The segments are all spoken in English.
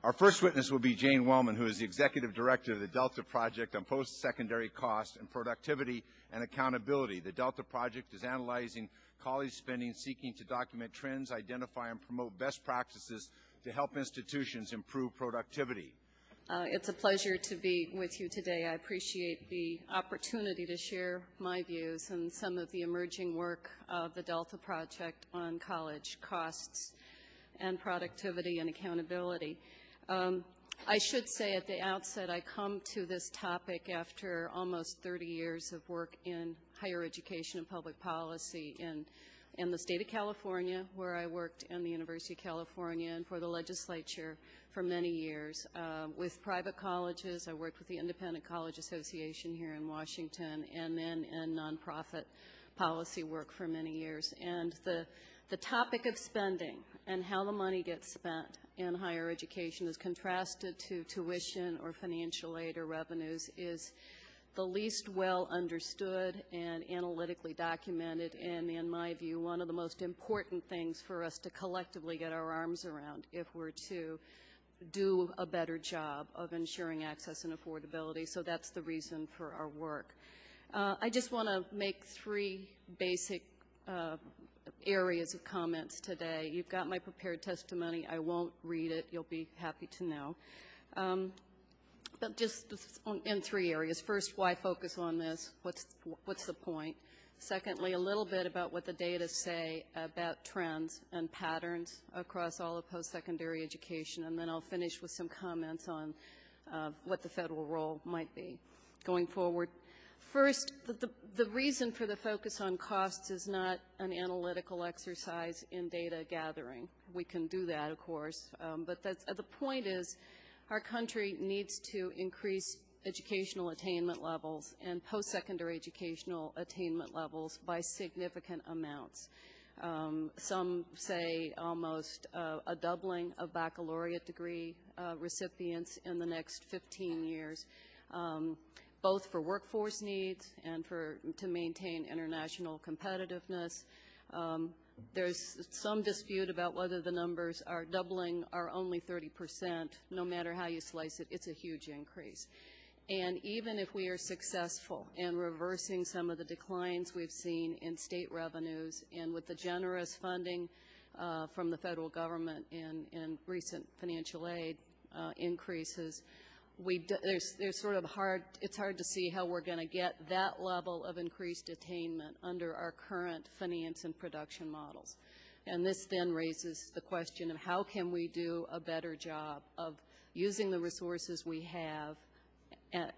Our first witness will be Jane Wellman, who is the Executive Director of the Delta Project on Post-Secondary Cost and Productivity and Accountability. The Delta Project is analyzing college spending, seeking to document trends, identify and promote best practices to help institutions improve productivity. It's a pleasure to be with you today. I appreciate the opportunity to share my views and some of the emerging work of the Delta Project on college costs and productivity and accountability. I should say at the outset, I come to this topic after almost 30 years of work in higher education and public policy in the state of California, where I worked in the University of California, and for the legislature for many years. With private colleges, I worked with the Independent College Association here in Washington, and then in nonprofit policy work for many years. And the topic of spending and how the money gets spent in higher education is contrasted to tuition or financial aid or revenues is the least well understood and analytically documented, and in my view, one of the most important things for us to collectively get our arms around if we're to do a better job of ensuring access and affordability. So that's the reason for our work. I just want to make three basic areas of comments today. You've got my prepared testimony. I won't read it. You'll be happy to know. But just in three areas. First, why focus on this? What's the point? Secondly, a little bit about what the data say about trends and patterns across all of post-secondary education, and then I'll finish with some comments on what the federal role might be going forward. First, the reason for the focus on costs is not an analytical exercise in data gathering. We can do that, of course, but the point is our country needs to increase educational attainment levels and post-secondary educational attainment levels by significant amounts. Some say almost a doubling of baccalaureate degree recipients in the next 15 years. Both for workforce needs and to maintain international competitiveness. There's some dispute about whether the numbers are doubling or only 30%. No matter how you slice it, it's a huge increase. And even if we are successful in reversing some of the declines we've seen in state revenues, and with the generous funding from the federal government in recent financial aid increases, there's sort of it's hard to see how we're going to get that level of increased attainment under our current finance and production models. And this then raises the question of how can we do a better job of using the resources we have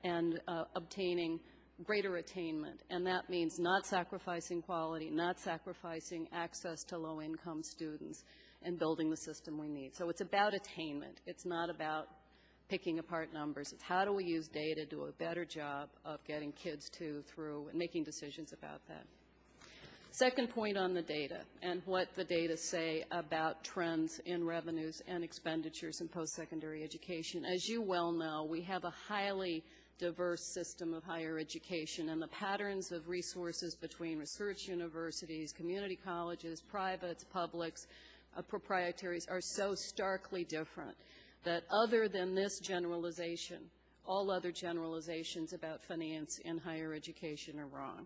and obtaining greater attainment. And that means not sacrificing quality, not sacrificing access to low-income students, and building the system we need. So it's about attainment. It's not about picking apart numbers. It's how do we use data to do a better job of getting kids through and making decisions about that. Second point on the data and what the data say about trends in revenues and expenditures in post-secondary education. As you well know, we have a highly diverse system of higher education, and the patterns of resources between research universities, community colleges, privates, publics, proprietaries are so starkly different that other than this generalization, all other generalizations about finance in higher education are wrong.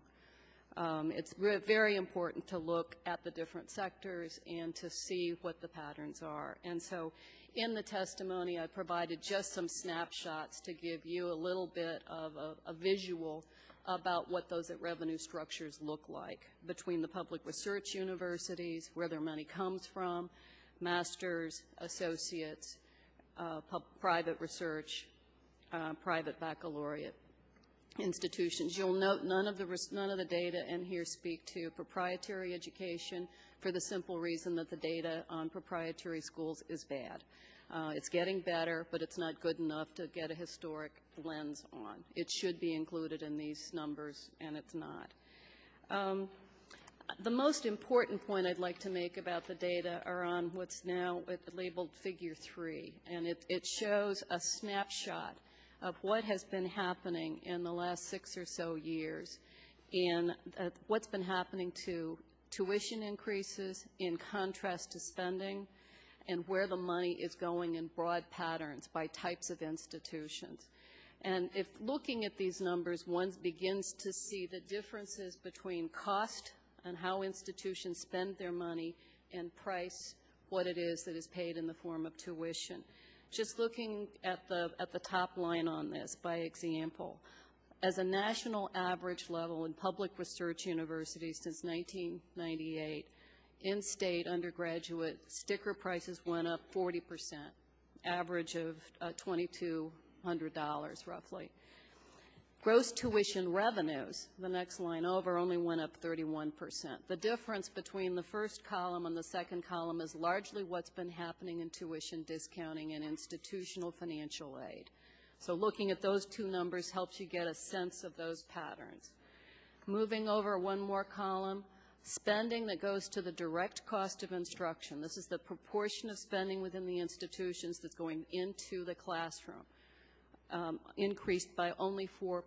It's very important to look at the different sectors and to see what the patterns are. And so in the testimony, I provided just some snapshots to give you a little bit of a visual about what those revenue structures look like between the public research universities, where their money comes from, masters, associates, private research, private baccalaureate institutions. You'll note none of the data in here speak to proprietary education for the simple reason that the data on proprietary schools is bad. It's getting better, but it's not good enough to get a historic lens on. It should be included in these numbers, and it's not. The most important point I'd like to make about the data are on what's now labeled Figure 3, and it shows a snapshot of what has been happening in the last 6 or so years in what's been happening to tuition increases in contrast to spending, and where the money is going in broad patterns by types of institutions. And if looking at these numbers, one begins to see the differences between cost and how institutions spend their money and price, what it is that is paid in the form of tuition. Just looking at the top line on this, by example, as a national average level in public research universities since 1998, in-state undergraduate sticker prices went up 40%, average of $2,200 roughly. Gross tuition revenues, the next line over, only went up 31%. The difference between the first column and the second column is largely what's been happening in tuition discounting and institutional financial aid. So looking at those two numbers helps you get a sense of those patterns. Moving over one more column, spending that goes to the direct cost of instruction. This is the proportion of spending within the institutions that's going into the classroom. Increased by only 4%.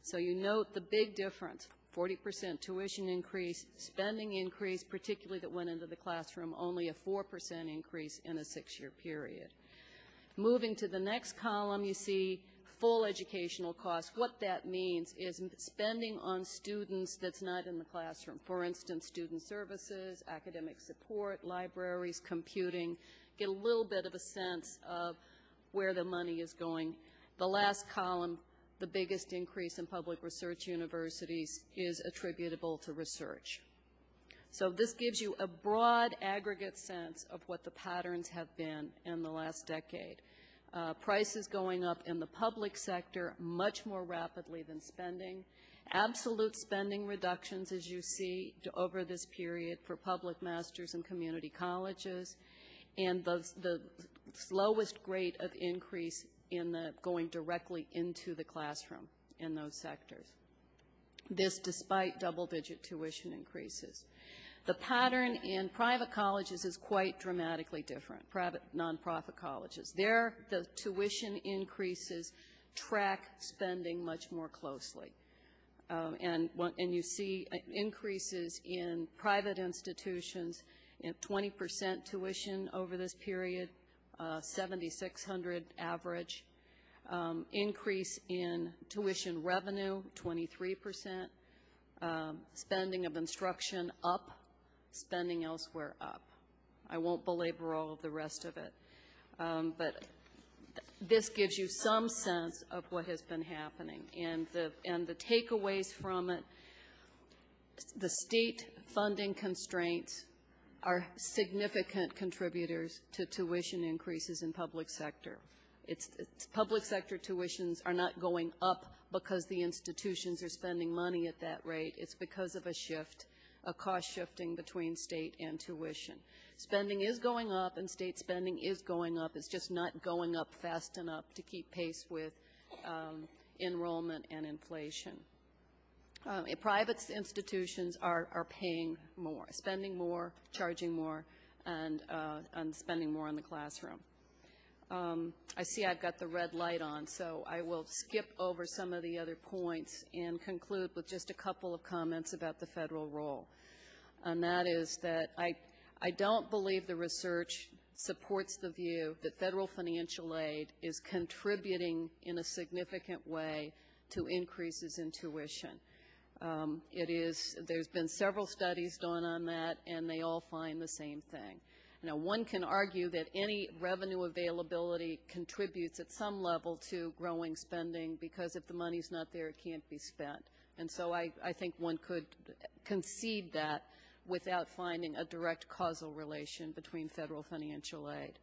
So you note the big difference, 40% tuition increase, spending increase, particularly that went into the classroom, only a 4% increase in a 6-year period. Moving to the next column, you see full educational costs. What that means is spending on students that's not in the classroom. For instance, student services, academic support, libraries, computing. Get a little bit of a sense of where the money is going. The last column, the biggest increase in public research universities, is attributable to research. So this gives you a broad aggregate sense of what the patterns have been in the last decade. Prices going up in the public sector much more rapidly than spending. Absolute spending reductions, as you see, over this period for public masters and community colleges, and the slowest rate of increase in the going directly into the classroom in those sectors. This despite double-digit tuition increases. The pattern in private colleges is quite dramatically different, private nonprofit colleges. There, the tuition increases track spending much more closely. And you see increases in private institutions, 20% tuition over this period, 7,600 average. Increase in tuition revenue, 23%. Spending of instruction up, spending elsewhere up. I won't belabor all of the rest of it, but this gives you some sense of what has been happening, and the takeaways from it. The state funding constraints are significant contributors to tuition increases in public sector. It's public sector tuitions are not going up because the institutions are spending money at that rate. It's because of a shift, a cost shifting between state and tuition. Spending is going up and state spending is going up. It's just not going up fast enough to keep pace with enrollment and inflation. Private institutions are paying more, spending more, charging more, and spending more in the classroom. I see I've got the red light on, so I will skip over some of the other points and conclude with just a couple of comments about the federal role. And that is that I don't believe the research supports the view that federal financial aid is contributing in a significant way to increases in tuition. There's been several studies done on that, and they all find the same thing. Now, one can argue that any revenue availability contributes at some level to growing spending, because if the money's not there, it can't be spent. And so I think one could concede that without finding a direct causal relation between federal financial aid.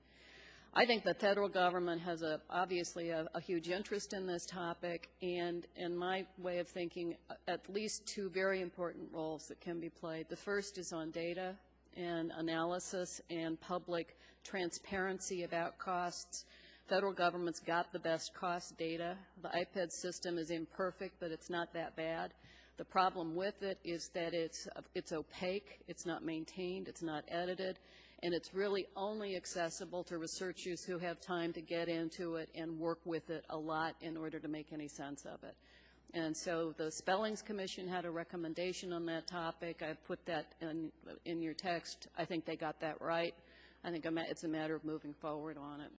I think the federal government has obviously a huge interest in this topic, and in my way of thinking, at least two very important roles that can be played. The first is on data and analysis and public transparency about costs. Federal government's got the best cost data. The IPED system is imperfect, but it's not that bad. The problem with it is that it's opaque, it's not maintained, it's not edited, and it's really only accessible to researchers who have time to get into it and work with it a lot in order to make any sense of it. And so the Spellings Commission had a recommendation on that topic. I put that in your text. I think they got that right. I think it's a matter of moving forward on it.